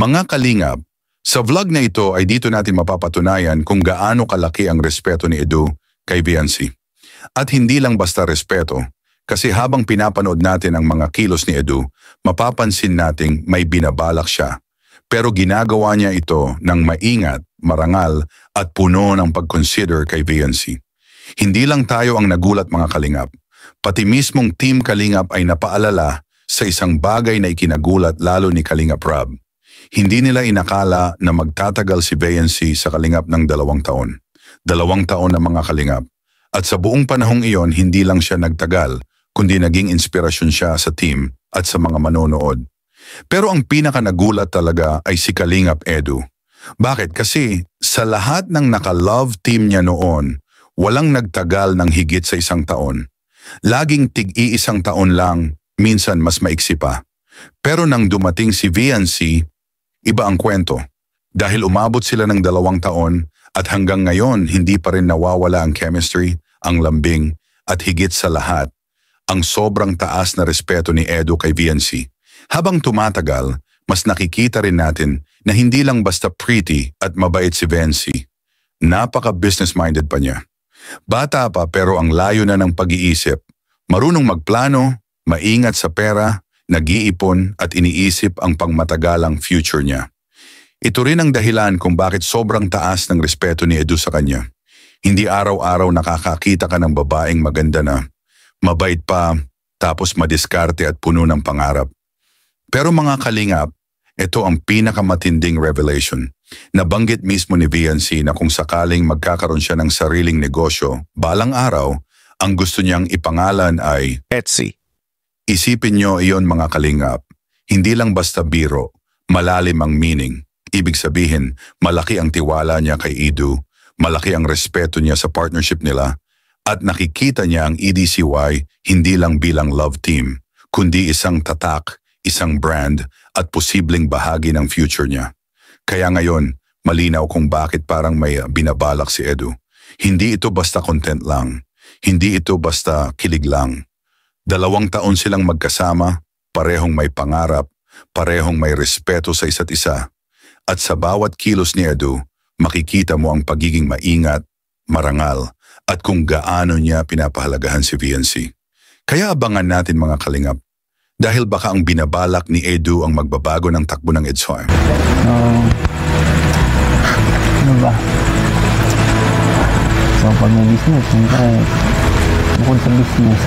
Mga kalingap, sa vlog na ito ay dito natin mapapatunayan kung gaano kalaki ang respeto ni Edu kay Viancy. At hindi lang basta respeto, kasi habang pinapanood natin ang mga kilos ni Edu, mapapansin nating may binabalak siya. Pero ginagawa niya ito ng maingat, marangal at puno ng pag-consider kay Viancy. Hindi lang tayo ang nagulat mga kalingap, pati mismong Team Kalingap ay napaalala sa isang bagay na ikinagulat lalo ni Kalingap Rob. Hindi nila inakala na magtatagal si Viancy sa Kalingap ng 2 taon. 2 taon na mga kalingap. At sa buong panahong iyon, hindi lang siya nagtagal, kundi naging inspirasyon siya sa team at sa mga manonood. Pero ang pinakanagulat talaga ay si Kalingap Edu. Bakit? Kasi sa lahat ng naka-love team niya noon, walang nagtagal ng higit sa 1 taon. Laging tig-iisang taon lang, minsan mas maiksi pa. Pero nang dumating si Viancy, iba ang kwento. Dahil umabot sila ng 2 taon at hanggang ngayon hindi pa rin nawawala ang chemistry, ang lambing at higit sa lahat, ang sobrang taas na respeto ni Edu kay Viancy. Habang tumatagal, mas nakikita rin natin na hindi lang basta pretty at mabait si Viancy. Napaka-business-minded pa niya. Bata pa pero ang layo na ng pag-iisip. Marunong magplano, maingat sa pera, nag-iipon at iniisip ang pangmatagalang future niya. Ito rin ang dahilan kung bakit sobrang taas ng respeto ni Edu sa kanya. Hindi araw-araw nakakakita ka ng babaeng maganda na mabait pa, tapos madiskarte at puno ng pangarap. Pero mga kalingap, ito ang pinakamatinding revelation. Nabanggit mismo ni Viancy na kung sakaling magkakaroon siya ng sariling negosyo, balang araw, ang gusto niyang ipangalan ay Etsy. Isipin niyo iyon mga kalingap. Hindi lang basta biro, malalim ang meaning. Ibig sabihin, malaki ang tiwala niya kay Edu, malaki ang respeto niya sa partnership nila, at nakikita niya ang EDCY hindi lang bilang love team, kundi isang tatak, isang brand, at posibleng bahagi ng future niya. Kaya ngayon, malinaw kung bakit parang may binabalak si Edu. Hindi ito basta content lang. Hindi ito basta kilig lang. 2 taon silang magkasama, parehong may pangarap, parehong may respeto sa isa't isa. At sa bawat kilos ni Edu, makikita mo ang pagiging maingat, marangal, at kung gaano niya pinapahalagahan si Viancy. Kaya abangan natin mga kalingap, dahil baka ang binabalak ni Edu ang magbabago ng takbo ng EDSOY. Ano ba? So pag may business, siyempre, bukod sa business,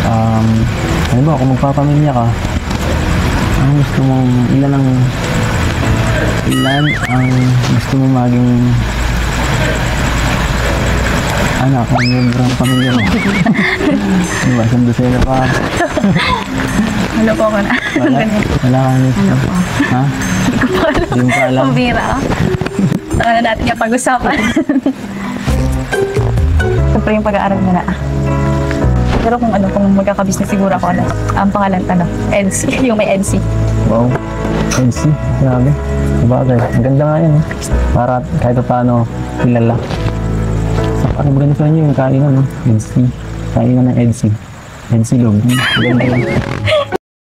ano ba, kung magpapamilya ka, ang gusto mong, ilan ang gusto mong maging anak, ang miyembro ng pamilya mo? Ano ba, sandusela pa? Ano po ko na? Wala ka na. Ano po? Ha? Hindi ko po alam. Hindi mo pa alam? Pambira ka. Saka na natin yung pag-usapan. Siyempre yung pag-aaral mo na. Pero kung magkakabusiness siguro ako, ang pangalan, EDC. Yung may EDC. Wow. EDC. Grabe. Sabagay. Ang ganda nga yun. Para kahit paano kilala. So, ano maganda sa inyo yung kainan, no? EDC. Kainan ng EDC. EDC log. Maganda yun.